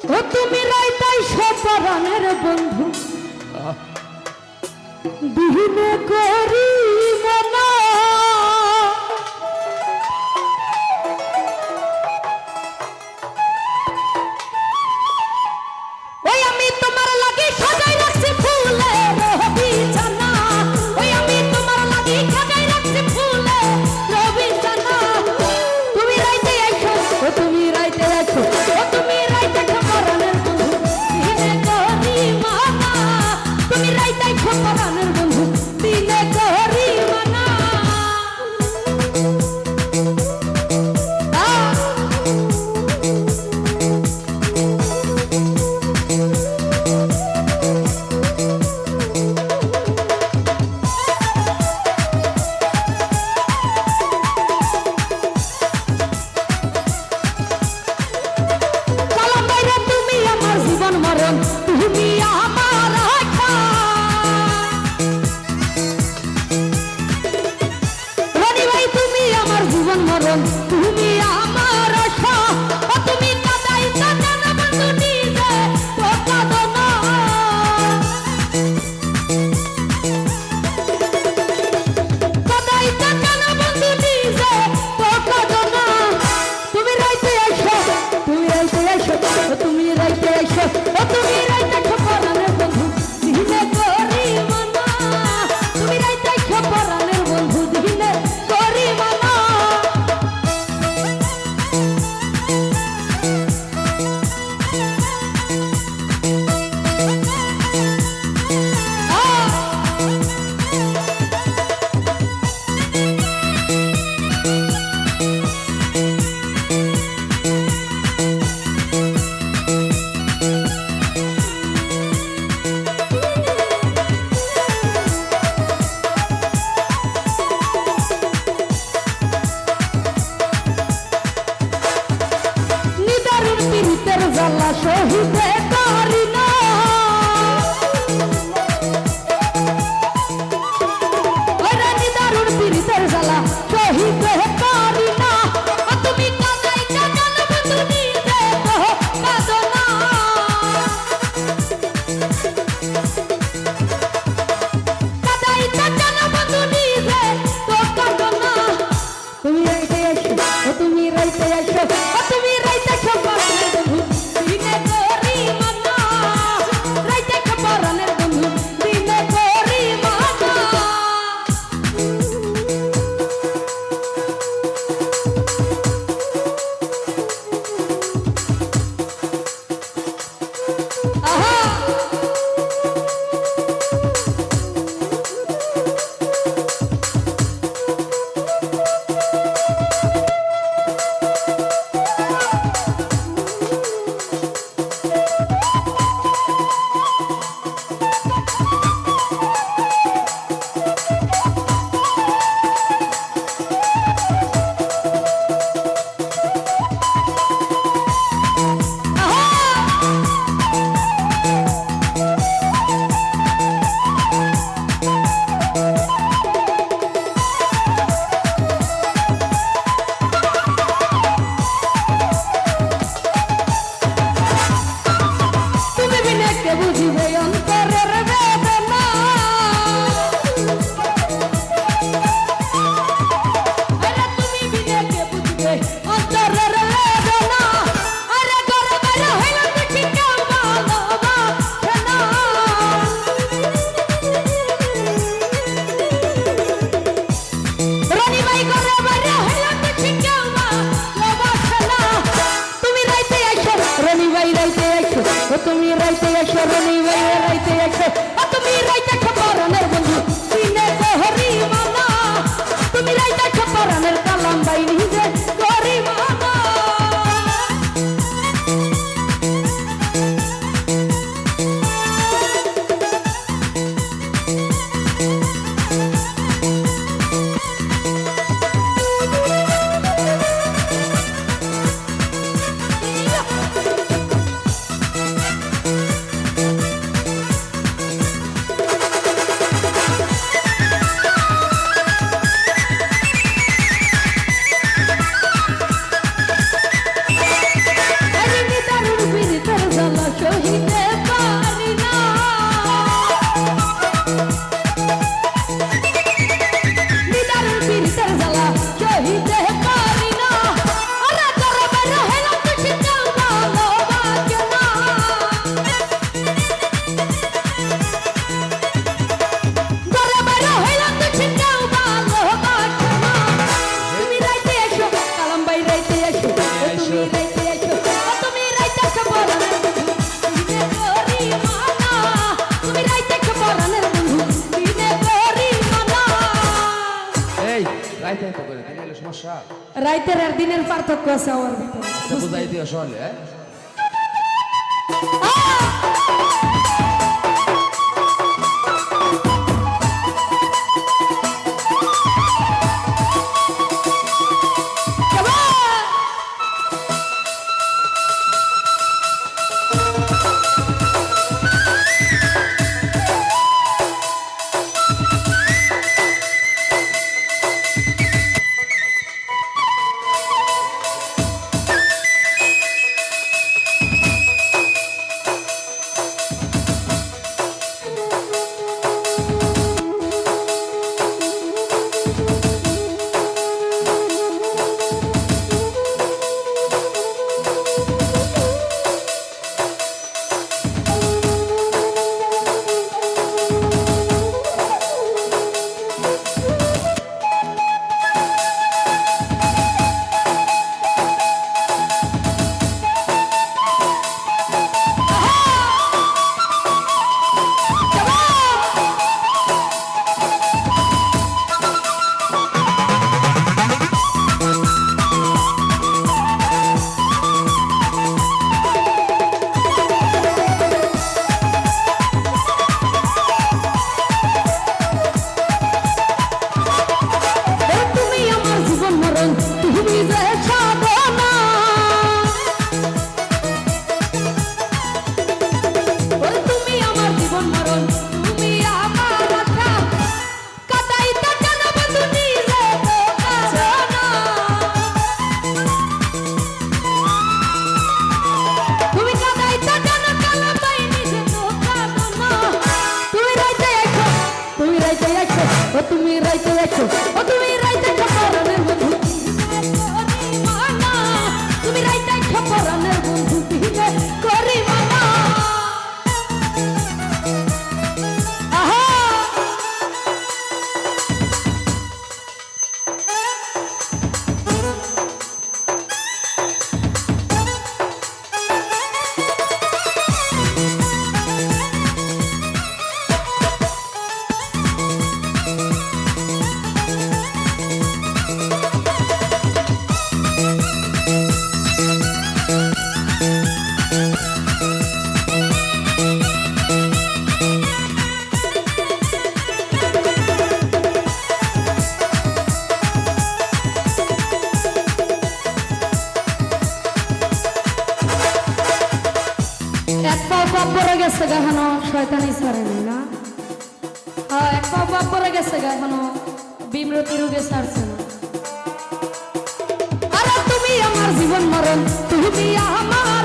ও তুমি রাইতাই সপরানের বন্ধু দিনে করি মনা ওই আমি তোমার লাগি সাজাই রাখছি ফুলের বিছানা ওই আমি তোমার লাগি সাজাই রাখছি ফুলের বিছানা তুমি রাইতে আইছো ও তুমি রাইতে আইছো ও তুমি রাইতে সপরানের বন্ধু দিনে করি মনা তুমি রাইতে সপরানের বন্ধু দিনে করি মনা তুমি আমার রানী ভাই তুমি আমার জীবন মরণ তুমি আমার আশা ও তুমি কাদাই কাদান বন্ধু নিজে তো কাঁদো না কাদাই কাদান বন্ধু নিজে তো কাঁদো না তুমি রাইতে আইছো তুমি রাইতে আইছো ও তুমি রাইতে আইছো ও তুমি রাইতে খপরানের বন্ধু দিনে করি মনা তুমি রাইতে খপরানের বন্ধু দিনে করি মনা জ্বালা সহিতে পারি না ওই রানী দারুণ পীড়িতের জ্বালা সহিতে পারি না তুমি কাদাই কাদান বন্ধু নিজে তো কাঁদো না কাদাই কাদান বন্ধু নিজে তো কাঁদো না তুমি রাইতে আইছো ও তুমি রাইতে আইছো ও তুমি রাইতে খপরানের বন্ধু দিনে করি মনা রাইতে খপরানের বন্ধু দিনে করি মনা আহা বুঝিবে অন্তরের বেদনা আরে তুমি বিনে কে বুঝবে অন্তরের বেদনা আরে ঘরে বাইরে হইল দেখি কেউ ভালোবাসে না রানী ভাই ঘরে বাইরে হইল দেখি কেউ ভালোবাসে না তুমি রাইতে আইছো রানী ভাই রাইতে আইছো ও তুমি রাইতে আইছো রানী ভাই রাইতে আইছো ও তুমি রাইতে খপরানের বন্ধু দিনে করি মনা তুমি রাইতে খপরানের কালাম ভাই নিজে করি মনা সমস্যা? রাইতের আর দিনের পার্থক্য আছে আমার ভিতরে। এটা বুঝাই দিও সহলে। তুমি রাইতে আছো, ও তুমি রাইতে খবরের বন্ধু মানা, তুমি রাইতে খবরের বন্ধু দিলে করি মানা। আহা এক পাও পাপ পরে গেছে গা এখনো শয়তানি ছাড়েনি না। এক পাও পাপ পরে গেছে গা এখনো বিমরতি রোগে ছাড়ছে না। আরে তুমি আমার জীবন মরণ, তুমি আমার